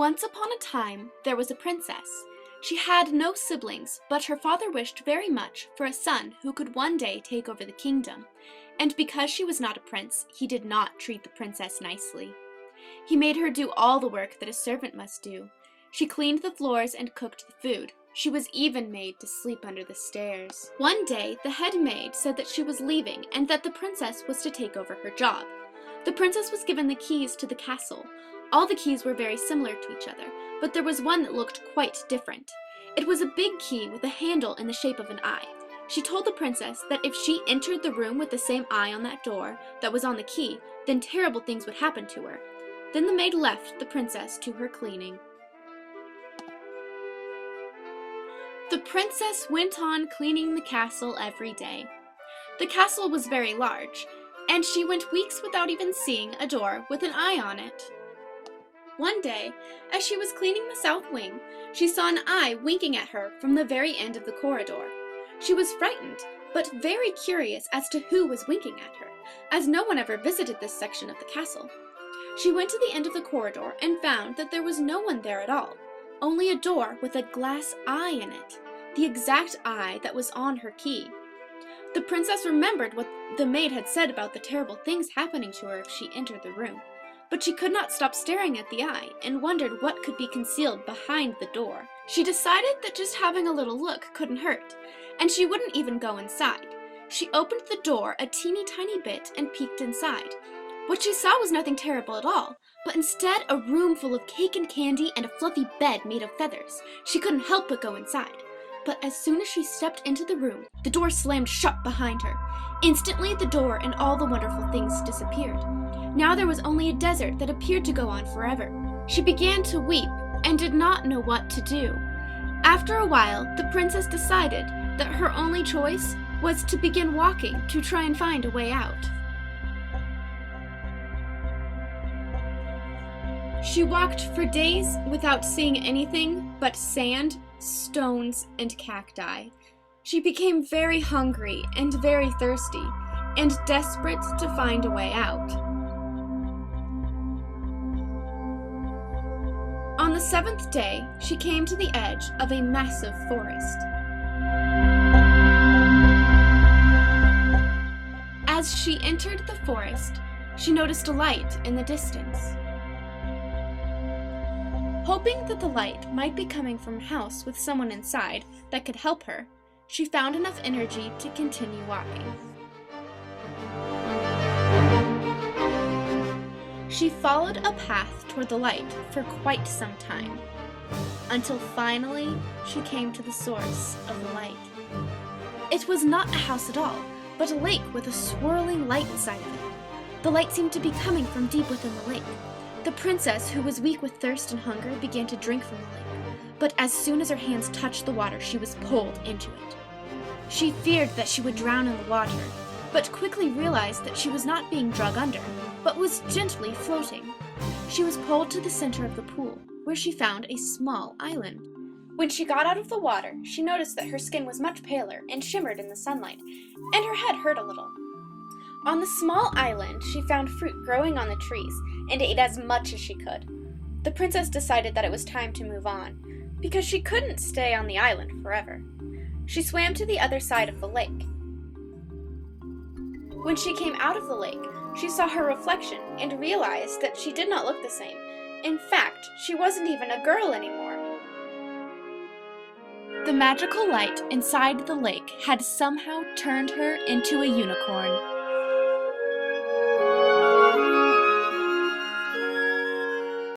Once upon a time, there was a princess. She had no siblings, but her father wished very much for a son who could one day take over the kingdom. And because she was not a prince, he did not treat the princess nicely. He made her do all the work that a servant must do. She cleaned the floors and cooked the food. She was even made to sleep under the stairs. One day, the head maid said that she was leaving and that the princess was to take over her job. The princess was given the keys to the castle. All the keys were very similar to each other, but there was one that looked quite different. It was a big key with a handle in the shape of an eye. She told the princess that if she entered the room with the same eye on that door that was on the key, then terrible things would happen to her. Then the maid left the princess to her cleaning. The princess went on cleaning the castle every day. The castle was very large, and she went weeks without even seeing a door with an eye on it. One day, as she was cleaning the south wing, she saw an eye winking at her from the very end of the corridor. She was frightened, but very curious as to who was winking at her, as no one ever visited this section of the castle. She went to the end of the corridor and found that there was no one there at all, only a door with a glass eye in it, the exact eye that was on her key. The princess remembered what the maid had said about the terrible things happening to her if she entered the room. But she could not stop staring at the eye and wondered what could be concealed behind the door. She decided that just having a little look couldn't hurt, and she wouldn't even go inside. She opened the door a teeny tiny bit and peeked inside. What she saw was nothing terrible at all, but instead a room full of cake and candy and a fluffy bed made of feathers. She couldn't help but go inside. But as soon as she stepped into the room, the door slammed shut behind her. Instantly, the door and all the wonderful things disappeared. Now there was only a desert that appeared to go on forever. She began to weep and did not know what to do. After a while, the princess decided that her only choice was to begin walking to try and find a way out. She walked for days without seeing anything but sand, stones, and cacti. She became very hungry and very thirsty, and desperate to find a way out. On the seventh day, she came to the edge of a massive forest. As she entered the forest, she noticed a light in the distance. Hoping that the light might be coming from a house with someone inside that could help her, she found enough energy to continue walking. She followed a path toward the light for quite some time, until finally she came to the source of the light. It was not a house at all, but a lake with a swirling light inside of it. The light seemed to be coming from deep within the lake. The princess, who was weak with thirst and hunger, began to drink from the lake, but as soon as her hands touched the water, she was pulled into it. She feared that she would drown in the water, but quickly realized that she was not being dragged under, but was gently floating. She was pulled to the center of the pool, where she found a small island. When she got out of the water, she noticed that her skin was much paler and shimmered in the sunlight, and her head hurt a little. On the small island, she found fruit growing on the trees and ate as much as she could. The princess decided that it was time to move on, because she couldn't stay on the island forever. She swam to the other side of the lake. When she came out of the lake, she saw her reflection and realized that she did not look the same. In fact, she wasn't even a girl anymore. The magical light inside the lake had somehow turned her into a unicorn.